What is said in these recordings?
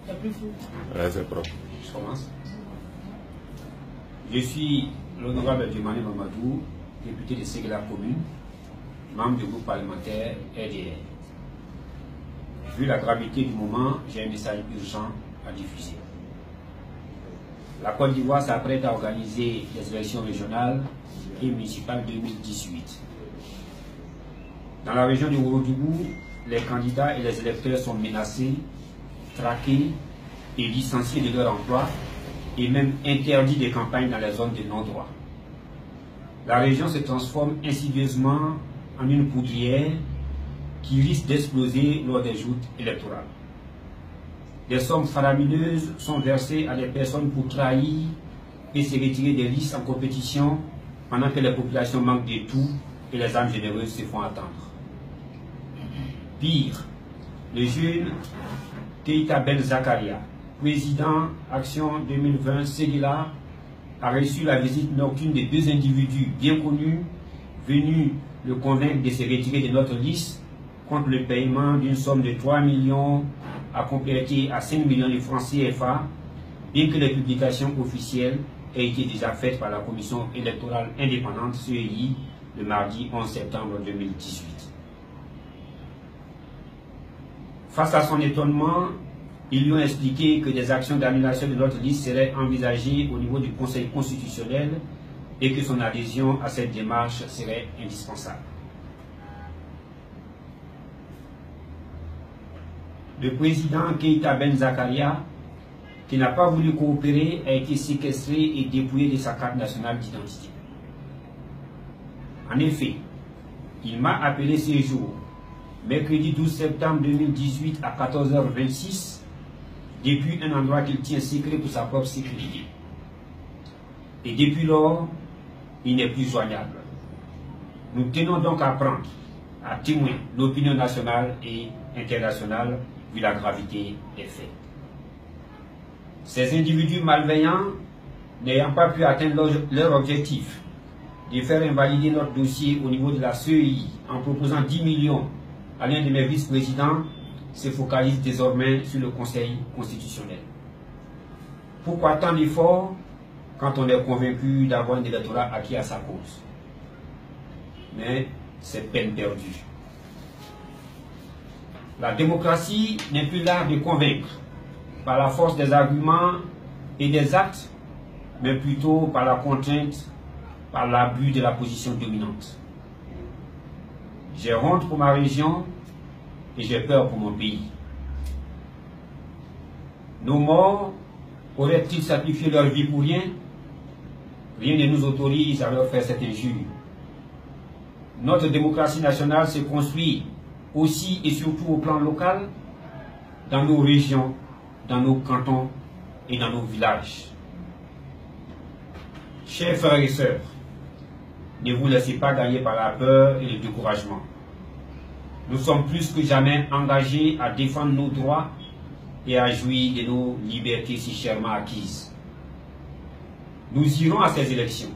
C'est plus fou. Ouais, c'est propre. Je commence. Je suis l'honorable Diomané Mamadou, député de Ségala commune, membre du groupe parlementaire RDR. Vu la gravité du moment, j'ai un message urgent à diffuser. La Côte d'Ivoire s'apprête à organiser les élections régionales et municipales 2018. Dans la région du Ourodougou, les candidats et les électeurs sont menacés, traqués et licenciés de leur emploi et même interdits de campagne dans les zones de non-droit. La région se transforme insidieusement en une poudrière qui risque d'exploser lors des joutes électorales. Des sommes faramineuses sont versées à des personnes pour trahir et se retirer des listes en compétition pendant que les populations manquent de tout et les âmes généreuses se font attendre. Pire, le jeune Keïta Ben Zakaria, président Action 2020 Ségala, a reçu la visite nocturne de deux individus bien connus venus le convaincre de se retirer de notre liste contre le paiement d'une somme de 3 millions à compléter à 5 millions de francs CFA, bien que les publications officielles aient été déjà faites par la Commission électorale indépendante CEI le mardi 11 septembre 2018. Face à son étonnement, ils lui ont expliqué que des actions d'annulation de notre liste seraient envisagées au niveau du Conseil constitutionnel et que son adhésion à cette démarche serait indispensable. Le président Keïta Ben Zakaria, qui n'a pas voulu coopérer, a été séquestré et dépouillé de sa carte nationale d'identité. En effet, il m'a appelé ce jour, mercredi 12 septembre 2018 à 14h26, depuis un endroit qu'il tient secret pour sa propre sécurité. Et depuis lors, il n'est plus joignable. Nous tenons donc à prendre à témoin l'opinion nationale et internationale vu la gravité des faits. Ces individus malveillants, n'ayant pas pu atteindre leur objectif de faire invalider notre dossier au niveau de la CEI en proposant 10 millions à l'un de mes vice-présidents, se focalisent désormais sur le Conseil constitutionnel. Pourquoi tant d'efforts quand on est convaincu d'avoir un électorat acquis à sa cause? Mais c'est peine perdue. La démocratie n'est plus l'art de convaincre par la force des arguments et des actes, mais plutôt par la contrainte, par l'abus de la position dominante. J'ai honte pour ma région et j'ai peur pour mon pays. Nos morts auraient-ils sacrifié leur vie pour rien? Rien ne nous autorise à leur faire cette injure. Notre démocratie nationale se construit aussi et surtout au plan local, dans nos régions, dans nos cantons et dans nos villages. Chers frères et sœurs, ne vous laissez pas gagner par la peur et le découragement. Nous sommes plus que jamais engagés à défendre nos droits et à jouir de nos libertés si chèrement acquises. Nous irons à ces élections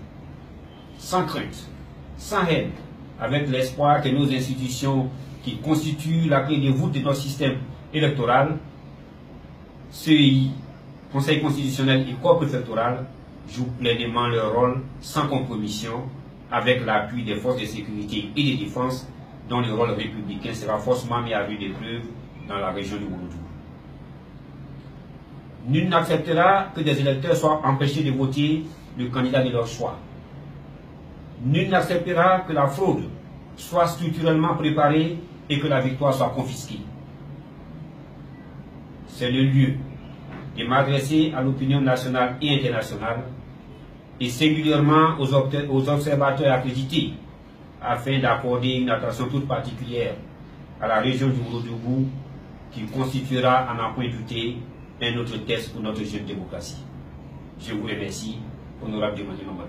sans crainte, sans haine, avec l'espoir que nos institutions qui constituent la clé de voûte de notre système électoral, CEI, Conseil constitutionnel et corps préfectoral, jouent pleinement leur rôle sans compromission avec l'appui des forces de sécurité et de défense dont le rôle républicain sera forcément mis à rude épreuve dans la région du Ourodougou. Nul n'acceptera que des électeurs soient empêchés de voter le candidat de leur choix. Nul n'acceptera que la fraude soit structurellement préparée et que la victoire soit confisquée. C'est le lieu de m'adresser à l'opinion nationale et internationale et singulièrement aux observateurs accrédités afin d'accorder une attention toute particulière à la région du Ourodougou qui constituera, à n'en point douter, un autre test pour notre jeune démocratie. Je vous remercie, honorable Diomané Mamadou.